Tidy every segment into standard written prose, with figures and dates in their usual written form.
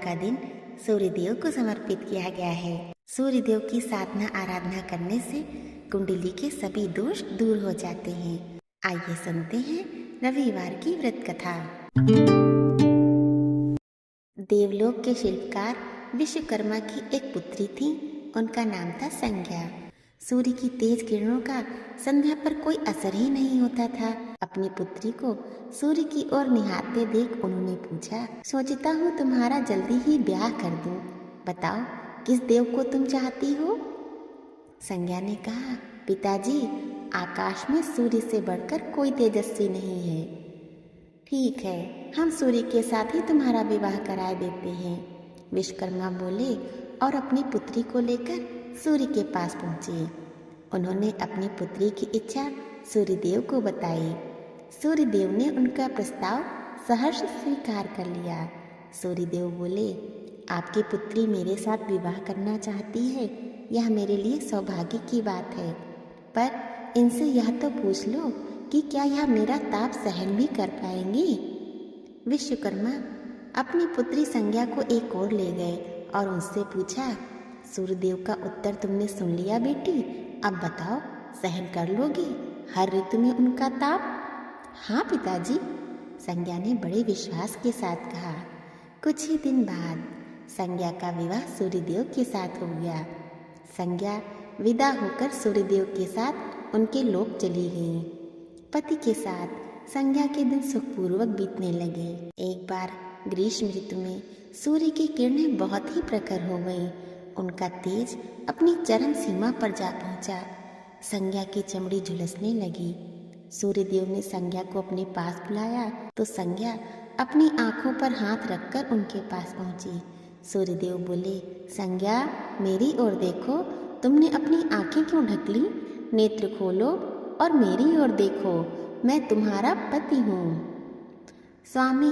का दिन सूर्यदेव को समर्पित किया गया है। सूर्यदेव की साधना आराधना करने से कुंडली के सभी दोष दूर हो जाते हैं। आइए सुनते हैं रविवार की व्रत कथा। देवलोक के शिल्पकार विश्वकर्मा की एक पुत्री थी। उनका नाम था संज्ञा। सूर्य की तेज किरणों का संध्या पर कोई असर ही नहीं होता था। अपनी पुत्री को सूर्य की ओर निहारते देख उन्होंने पूछा, सोचता हूँ तुम्हारा जल्दी ही ब्याह कर दूं। बताओ किस देव को तुम चाहती हो? संज्ञा ने कहा, पिताजी, आकाश में सूर्य से बढ़कर कोई तेजस्वी नहीं है। ठीक है, हम सूर्य के साथ ही तुम्हारा विवाह करा देते हैं, विश्वकर्मा बोले और अपनी पुत्री को लेकर सूर्य के पास पहुंचे। उन्होंने अपनी पुत्री की इच्छा सूर्यदेव को बताई। सूर्यदेव ने उनका प्रस्ताव सहर्ष स्वीकार कर लिया। सूर्यदेव बोले, आपकी पुत्री मेरे साथ विवाह करना चाहती है, यह मेरे लिए सौभाग्य की बात है, पर इनसे यह तो पूछ लो कि क्या यह मेरा ताप सहन भी कर पाएंगी? विश्वकर्मा अपनी पुत्री संज्ञा को एक ओर ले गए और उनसे पूछा, सूर्यदेव का उत्तर तुमने सुन लिया बेटी, अब बताओ सहन कर लोगी हर ऋतु में उनका ताप? हाँ पिताजी, संज्ञा ने बड़े विश्वास के साथ कहा। कुछ ही दिन बाद संज्ञा का विवाह सूर्यदेव के साथ हो गया। संज्ञा विदा होकर सूर्यदेव के साथ उनके लोक चली गई। पति के साथ संज्ञा के दिन सुखपूर्वक बीतने लगे। एक बार ग्रीष्म ऋतु में सूर्य की किरणें बहुत ही प्रखर हो गईं। उनका तेज अपनी चरम सीमा पर जा पहुंचा। संज्ञा की चमड़ी झुलसने लगी। सूर्यदेव ने संज्ञा को अपने पास बुलाया तो संज्ञा अपनी आंखों पर हाथ रखकर उनके पास पहुंची। सूर्यदेव बोले, संज्ञा मेरी ओर देखो, तुमने अपनी आंखें क्यों ढक ली? नेत्र खोलो और मेरी ओर देखो, मैं तुम्हारा पति हूँ। स्वामी,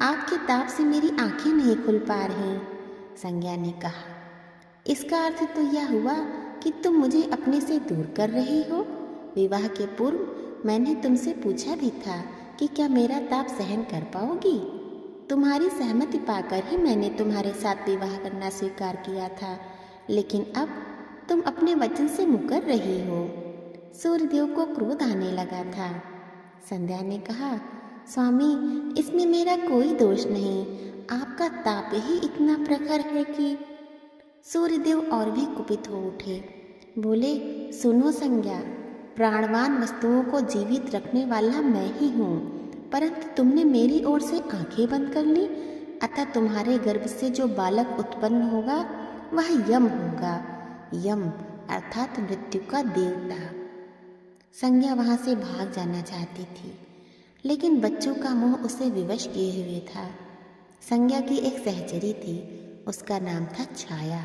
आपके ताप से मेरी आंखें नहीं खुल पा रही, संज्ञा ने कहा। इसका अर्थ तो यह हुआ कि तुम मुझे अपने से दूर कर रही हो। विवाह के पूर्व मैंने तुमसे पूछा भी था कि क्या मेरा ताप सहन कर पाओगी। तुम्हारी सहमति पाकर ही मैंने तुम्हारे साथ विवाह करना स्वीकार किया था, लेकिन अब तुम अपने वचन से मुकर रही हो। सूर्यदेव को क्रोध आने लगा था। संध्या ने कहा, स्वामी, इसमें मेरा कोई दोष नहीं, आपका ताप ही इतना प्रखर है कि। सूर्यदेव और भी कुपित हो उठे। बोले, सुनो संज्ञा, प्राणवान वस्तुओं को जीवित रखने वाला मैं ही हूँ, परंतु तुमने मेरी ओर से आंखें बंद कर ली, अतः तुम्हारे गर्भ से जो बालक उत्पन्न होगा वह यम होगा। यम अर्थात मृत्यु का देवता। संज्ञा वहां से भाग जाना चाहती थी, लेकिन बच्चों का मोह उसे विवश किए हुए था। संज्ञा की एक सहचरी थी, उसका नाम था छाया,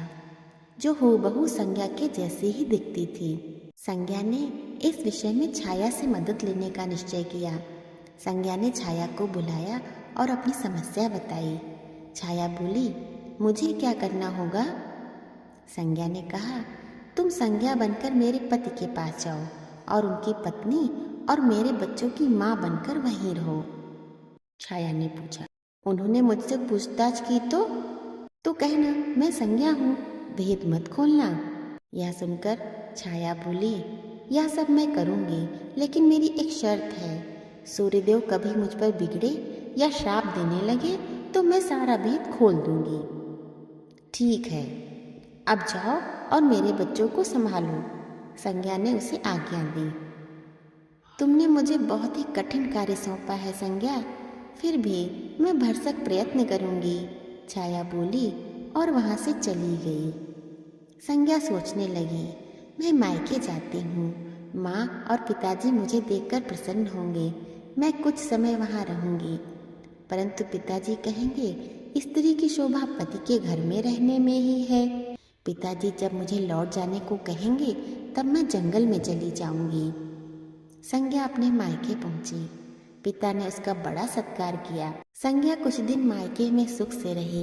जो हूबहू संज्ञा के जैसी ही दिखती थी। संज्ञा ने इस विषय में छाया से मदद लेने का निश्चय किया। संज्ञा ने छाया को बुलाया और अपनी समस्या बताई। छाया बोली, मुझे क्या करना होगा? संज्ञा ने कहा, तुम संज्ञा बनकर मेरे पति के पास जाओ और उनकी पत्नी और मेरे बच्चों की माँ बनकर वहीं रहो। छाया ने पूछा, उन्होंने मुझसे पूछताछ की तो कहना मैं संज्ञा हूँ, भेद मत खोलना। यह सुनकर छाया बोली, यह सब मैं करूँगी, लेकिन मेरी एक शर्त है। सूर्यदेव कभी मुझ पर बिगड़े या श्राप देने लगे तो मैं सारा भेद खोल दूंगी। ठीक है, अब जाओ और मेरे बच्चों को संभालो, संज्ञा ने उसे आज्ञा दी। तुमने मुझे बहुत ही कठिन कार्य सौंपा है संज्ञा, फिर भी मैं भरसक प्रयत्न करूंगी, छाया बोली और वहां से चली गई। संज्ञा सोचने लगी, मैं मायके जाती हूँ, माँ और पिताजी मुझे देखकर प्रसन्न होंगे, मैं कुछ समय वहाँ रहूंगी, परंतु पिताजी कहेंगे स्त्री की शोभा पति के घर में रहने में ही है। पिताजी जब मुझे लौट जाने को कहेंगे तब मैं जंगल में चली जाऊंगी। संज्ञा अपने मायके पहुंची। पिता ने उसका बड़ा सत्कार किया। संज्ञा कुछ दिन मायके में सुख से रही।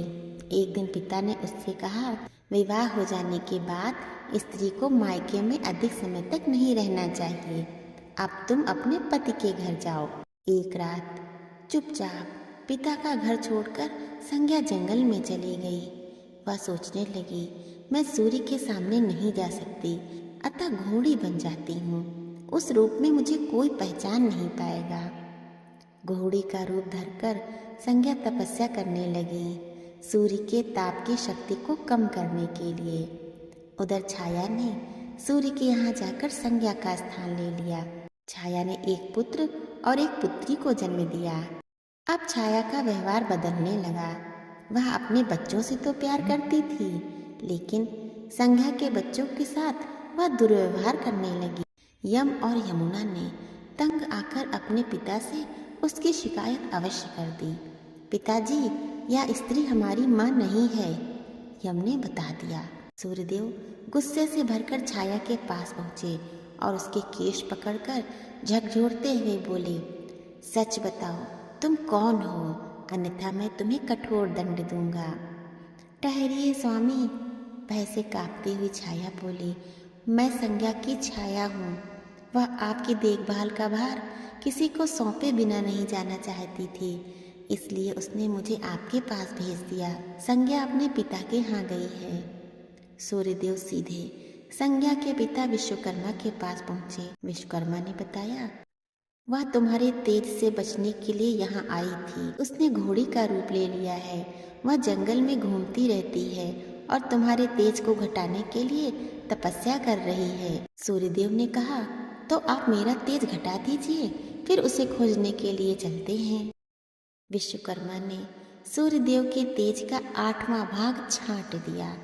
एक दिन पिता ने उससे कहा, विवाह हो जाने के बाद स्त्री को मायके में अधिक समय तक नहीं रहना चाहिए, अब तुम अपने पति के घर जाओ। एक रात चुपचाप पिता का घर छोड़कर संज्ञा जंगल में चली गई। वह सोचने लगी, मैं सूर्य के सामने नहीं जा सकती, अतः घोड़ी बन जाती हूँ। उस रूप में मुझे कोई पहचान नहीं पाएगा। घोड़ी का रूप धरकर संज्ञा तपस्या करने लगी, सूर्य के ताप की शक्ति को कम करने के लिए। उधर छाया ने सूर्य के यहाँ जाकर संज्ञा का स्थान ले लिया। छाया ने एक पुत्र और एक पुत्री को जन्म दिया। अब छाया का व्यवहार बदलने लगा। वह अपने बच्चों से तो प्यार करती थी, लेकिन संज्ञा के बच्चों के साथ वह दुर्व्यवहार करने लगी। यम और यमुना ने तंग आकर अपने पिता से उसकी शिकायत अवश्य कर दी। पिताजी, यह स्त्री हमारी माँ नहीं है, यम ने बता दिया। सूर्यदेव गुस्से से भरकर छाया के पास पहुँचे और उसके केश पकड़कर झकझोरते हुए बोले, सच बताओ, तुम कौन हो, अन्यथा मैं तुम्हें कठोर दंड दूंगा। ठहरिए स्वामी, भय से कांपती हुई छाया बोली, मैं संज्ञा की छाया हूँ। वह आपकी देखभाल का भार किसी को सौंपे बिना नहीं जाना चाहती थी, इसलिए उसने मुझे आपके पास भेज दिया। संज्ञा अपने पिता के यहाँ गई है। सूर्यदेव सीधे संज्ञा के पिता विश्वकर्मा के पास पहुँचे। विश्वकर्मा ने बताया, वह तुम्हारे तेज से बचने के लिए यहाँ आई थी। उसने घोड़ी का रूप ले लिया है। वह जंगल में घूमती रहती है और तुम्हारे तेज को घटाने के लिए तपस्या कर रही है। सूर्यदेव ने कहा, तो आप मेरा तेज घटा दीजिए, फिर उसे खोजने के लिए चलते हैं। विश्वकर्मा ने सूर्यदेव के तेज का 8वां भाग छांट दिया,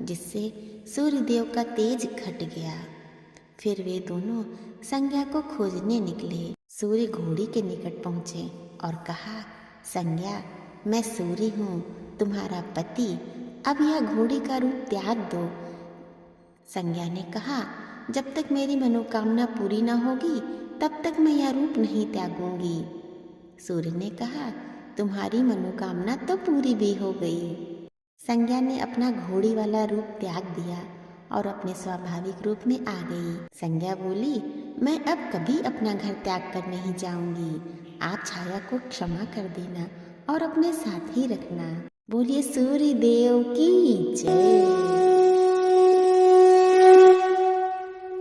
जिससे सूर्यदेव का तेज घट गया। फिर वे दोनों संज्ञा को खोजने निकले। सूर्य घोड़ी के निकट पहुँचे और कहा, संज्ञा, मैं सूर्य हूँ, तुम्हारा पति। अब यह घोड़ी का रूप त्याग दो। संज्ञा ने कहा, जब तक मेरी मनोकामना पूरी न होगी तब तक मैं यह रूप नहीं त्यागूंगी। सूर्य ने कहा, तुम्हारी मनोकामना तो पूरी भी हो गई। संज्ञा ने अपना घोड़ी वाला रूप त्याग दिया और अपने स्वाभाविक रूप में आ गई। संज्ञा बोली, मैं अब कभी अपना घर त्याग कर नहीं जाऊंगी। आप छाया को क्षमा कर देना और अपने साथ ही रखना। बोलिए सूर्य देव की जय।